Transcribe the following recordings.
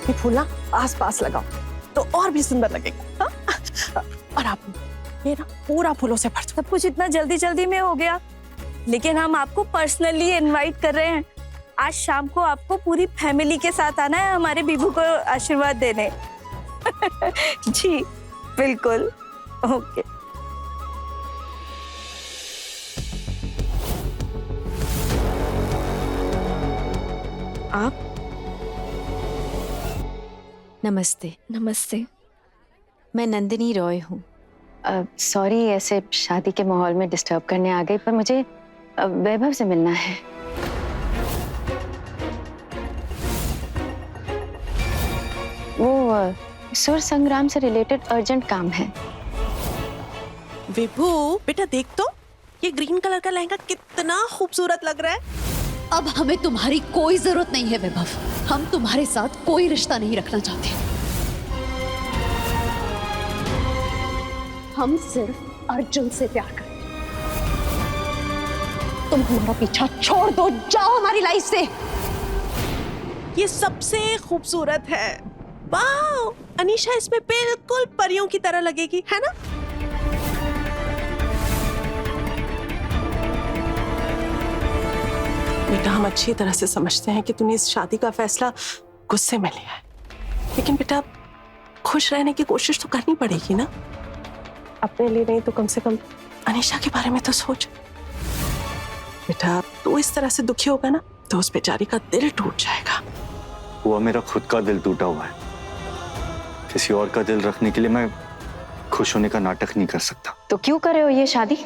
ये फूल ना आस पास लगाओ तो और भी सुंदर लगेगा। हाँ? और आप ये ना पूरा फूलों से भर दो। सब कुछ इतना जल्दी जल्दी में हो गया, लेकिन हम आपको पर्सनली इनवाइट कर रहे हैं। आज शाम को आपको पूरी फैमिली के साथ आना है हमारे बीबू को आशीर्वाद देने। जी बिल्कुल, ओके। आप नमस्ते। नमस्ते। मैं नंदिनी रॉय हूँ। सॉरी ऐसे शादी के माहौल में डिस्टर्ब करने आ गई, पर मुझे वैभव से मिलना है। वो सुर संग्राम से रिलेटेड अर्जेंट काम है। विभू बेटा देख तो, ये ग्रीन कलर का लहंगा कितना खूबसूरत लग रहा है। अब हमें तुम्हारी कोई जरूरत नहीं है वैभव, हम तुम्हारे साथ कोई रिश्ता नहीं रखना चाहते। हम सिर्फ अर्जुन से प्यार करते हैं। तुम हमारा पीछा छोड़ दो, जाओ हमारी लाइफ से। ये सबसे खूबसूरत है। वाह, अनीशा इसमें बिल्कुल परियों की तरह लगेगी, है ना? बेटा हम अच्छी तरह से समझते हैं कि तूने इस शादी का फैसला गुस्से में लिया है, लेकिन बेटा खुश रहने की कोशिश तो करनी पड़ेगी ना। अपने लिए नहीं तो कम से कम अनीशा के बारे में तो सोच। बेटा तू इस तरह से दुखी होगा ना तो उस बेचारी का दिल टूट जाएगा। वो मेरा खुद का दिल टूटा हुआ है। किसी और का दिल रखने के लिए मैं खुश होने का नाटक नहीं कर सकता। तो क्यों कर रहे हो ये शादी?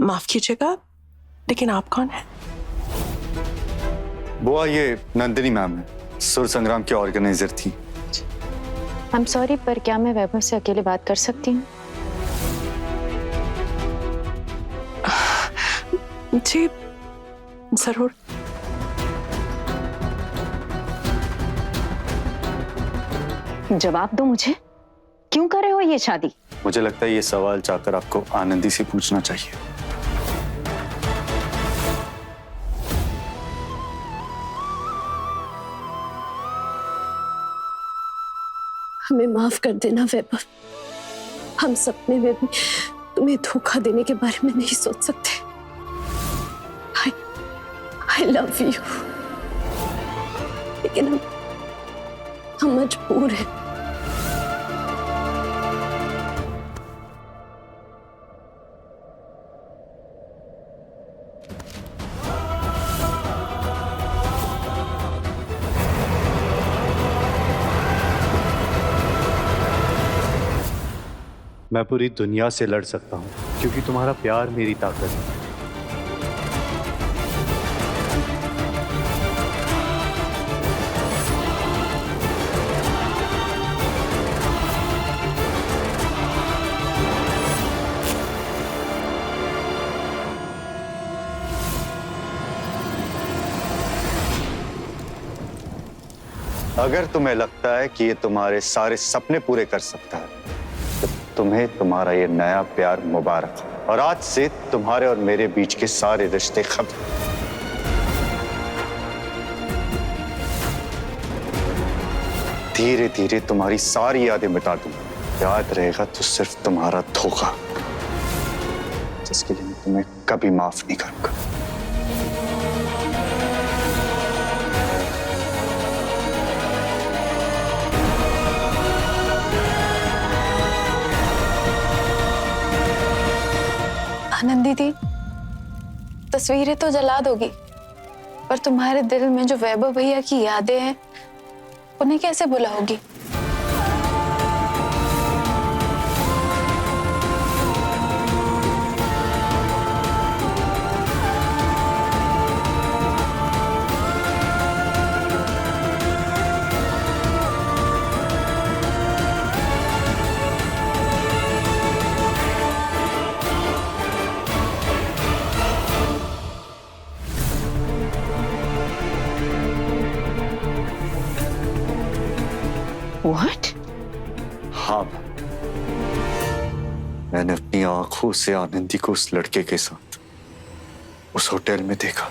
माफ कीजिएगा, लेकिन आप कौन है? बुआ ये नंदिनी मैम है, सुर संग्राम की ऑर्गेनाइजर थी। आई एम सॉरी, पर क्या मैं वैभव से अकेले बात कर सकती हूँ? जी जरूर। जवाब दो मुझे, क्यों कर रहे हो ये शादी? मुझे लगता है ये सवाल चाहकर आपको आनंदी से पूछना चाहिए। हमें माफ कर देना वैभव, हम सपने में भी तुम्हें धोखा देने के बारे में नहीं सोच सकते। I love you, लेकिन हम मजबूर हैं। मैं पूरी दुनिया से लड़ सकता हूँ क्योंकि तुम्हारा प्यार मेरी ताकत है। अगर तुम्हें लगता है कि ये तुम्हारे सारे सपने पूरे कर सकता है तो तुम्हें तुम्हारा ये नया प्यार मुबारक हो। और आज से तुम्हारे और मेरे बीच के सारे रिश्ते खत्म। धीरे धीरे तुम्हारी सारी यादें मिटा दूंगा। याद रहेगा तो सिर्फ तुम्हारा धोखा, जिसके लिए मैं तुम्हें कभी माफ नहीं करूंगा। आनंद दीदी, तस्वीरें तो जला दोगी, पर तुम्हारे दिल में जो वैभव भैया की यादें हैं उन्हें कैसे भुलाओगी? What? हाँ मैंने अपनी आंखों से आनंदी को उस लड़के के साथ उस होटल में देखा।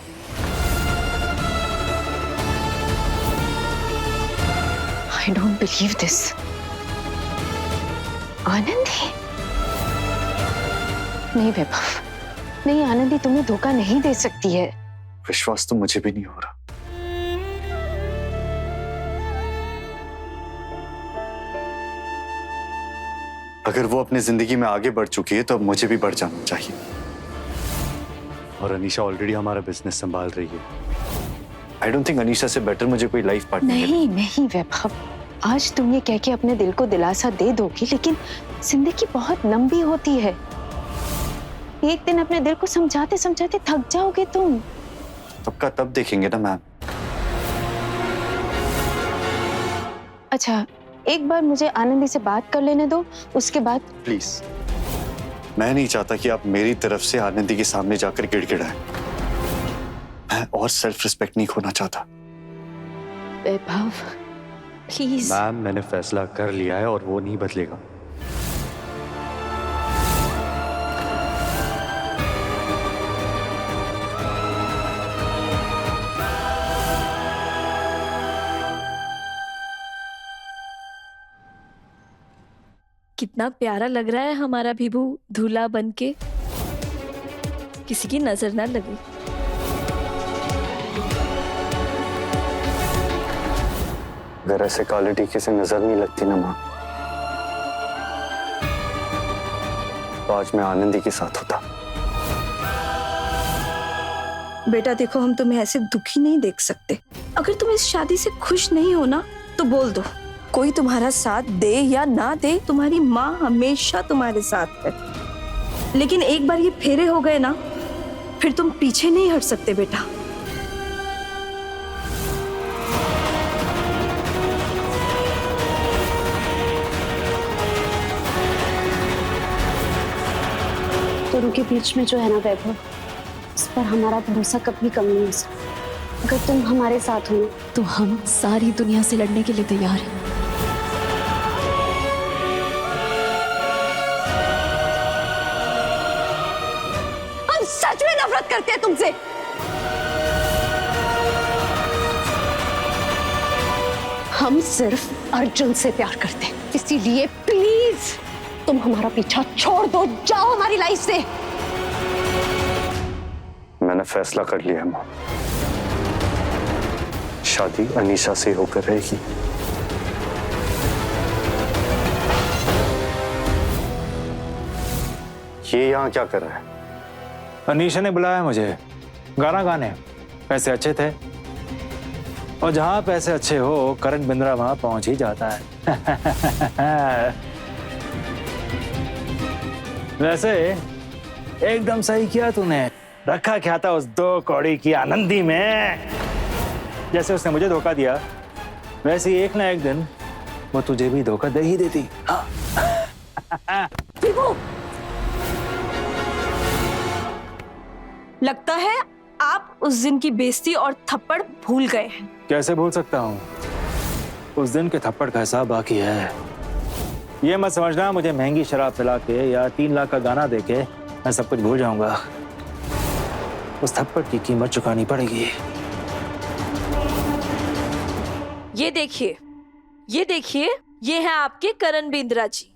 I don't believe this. Anandi? नहीं वैभव, नहीं आनंदी तुम्हें धोखा नहीं दे सकती है। विश्वास तो मुझे भी नहीं हो रहा। अगर वो अपनी जिंदगी में आगे बढ़ चुकी है तो अब मुझे भी बढ़ जाना चाहिए। और अनीशा ऑलरेडी हमारा बिजनेस संभाल रही है। आई डोंट थिंक अनीशा से बेटर मुझे कोई लाइफ पार्टनर नहीं नहीं वैभव, आज तुम ये कह के अपने दिल को दिलासा दे दोगी, लेकिन जिंदगी बहुत लंबी होती है। एक दिन अपने दिल को समझाते समझाते थक जाओगे तुम। तब का तब देखेंगे ना मैम। अच्छा एक बार मुझे आनंदी से बात कर लेने दो, उसके बाद। प्लीज, मैं नहीं चाहता कि आप मेरी तरफ से आनंदी के सामने जाकर गिड़गिड़ाएं। मैं और सेल्फ रिस्पेक्ट नहीं खोना चाहता। वैभव प्लीज। मैम मैंने फैसला कर लिया है और वो नहीं बदलेगा। कितना प्यारा लग रहा है हमारा विभू दूल्हा बनके, किसी की नजर ना लगे। अगर ऐसे काले टीके से नजर नहीं लगती ना माँ, तो आज मैं आनंदी के साथ होता। बेटा देखो, हम तुम्हें ऐसे दुखी नहीं देख सकते। अगर तुम इस शादी से खुश नहीं हो ना तो बोल दो। कोई तुम्हारा साथ दे या ना दे, तुम्हारी माँ हमेशा तुम्हारे साथ है। लेकिन एक बार ये फेरे हो गए ना, फिर तुम पीछे नहीं हट सकते बेटा। दोनों के बीच में जो है ना वैभव, उस पर हमारा भरोसा कभी कम नहीं हो सकता। अगर तुम हमारे साथ हो तो हम सारी दुनिया से लड़ने के लिए तैयार हैं। हम सच में नफरत करते हैं तुमसे। हम सिर्फ अर्जुन से प्यार करते हैं, इसीलिए प्लीज तुम हमारा पीछा छोड़ दो, जाओ हमारी लाइफ से। मैंने फैसला कर लिया है माँ, शादी अनीशा से होकर रहेगी। ये यहाँ क्या कर रहा है? अनीशा ने बुलाया मुझे गाना गाने। पैसे अच्छे थे और जहां पैसे अच्छे हो करण बिंद्रा वहां पहुंच ही जाता है। वैसे एकदम सही किया तूने, रखा क्या था उस 2 कौड़ी की आनंदी में। जैसे उसने मुझे धोखा दिया, वैसे ही एक ना एक दिन वो तुझे भी धोखा दे ही देती। लगता है आप उस दिन की बेइज्जती और थप्पड़ भूल गए हैं। कैसे भूल सकता हूँ, उस दिन के थप्पड़ का हिसाब बाकी है। ये मत समझना मुझे महंगी शराब पिला के या 3 लाख का गाना देके मैं सब कुछ भूल जाऊंगा। उस थप्पड़ की कीमत चुकानी पड़ेगी। ये देखिए, ये देखिए, ये है आपके करण बिंद्रा जी।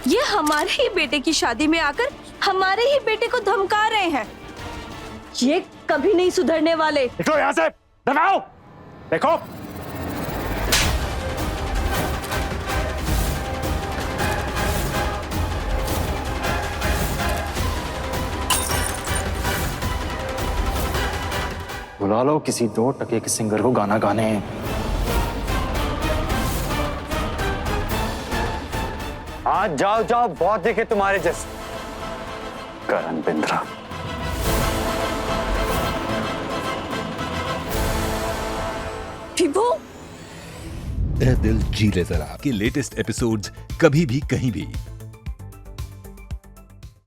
ये हमारे ही बेटे की शादी में आकर हमारे ही बेटे को धमका रहे हैं। ये कभी नहीं सुधरने वाले। देखो यहाँ से, दबाओ। देखो बुला लो किसी 2 टके के सिंगर को गाना गाने। आज जाओ जाओ, बहुत देखे तुम्हारे जैसे। करण बिंद्रा। विभू, ए दिल जी ले जरा के लेटेस्ट एपिसोड्स कभी भी कहीं भी